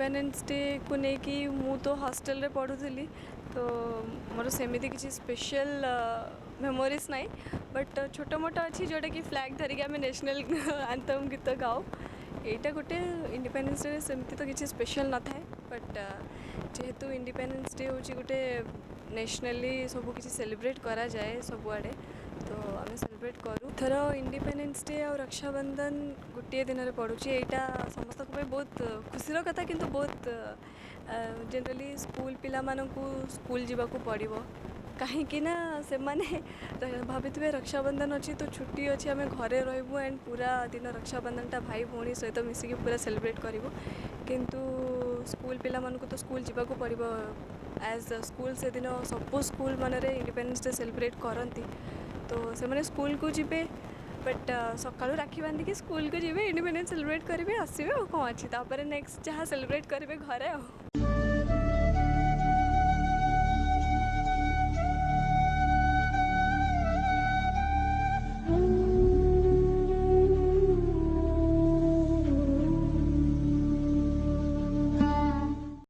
Independence day को लेकिन मु तो हॉस्टल रे पढ़ुली तो मोर सेमती किसी स्पेशल मेमोरीज ना बट छोट मोट अच्छी जोटा कि फ्लैग धरिकी आम नेशनल एंथम गीत गाओ यहाँ गोटे इंडिपेंडेंस डे सेमती तो किसी स्पेशल न था बट जेहेतु इंडिपेंडेंस डे हूँ गोटे नेशनली सब किसी सेलिब्रेट करा जाए सबुआड़े तो आम सेलिब्रेट करूँ थर इंडिपेंडेंस डे और रक्षाबंधन गोटे दिन में पड़ू यहाँ समस्त बहुत खुशी कथा किंतु बहुत जनरली स्कूल पिला मानकू स्कूल जावाक पड़ो कहीं ना से माने भाभी रक्षाबंधन अच्छी तो छुट्टी अच्छी आम घरे रही एंड पूरा दिन रक्षाबंधन टा भाई भौणी सहित मिसिकी पूरा सेलिब्रेट करूँ किंतु स्कूल पिला मानकू तो स्कूल जावाक पड़ो एज स्कूल से दिन सब स्कूल मानरे इंडिपेंडेंस डे सेलिब्रेट करती तो से मैंने स्कूल को जीवे बट सकालू राखी बांधिकी स्कूल को जीवे इंडिपेंडेंस सेलिब्रेट करेंगे आसवे और कौन अच्छी तापर नेक्स्ट जहाँ सेलिब्रेट करेंगे घरे।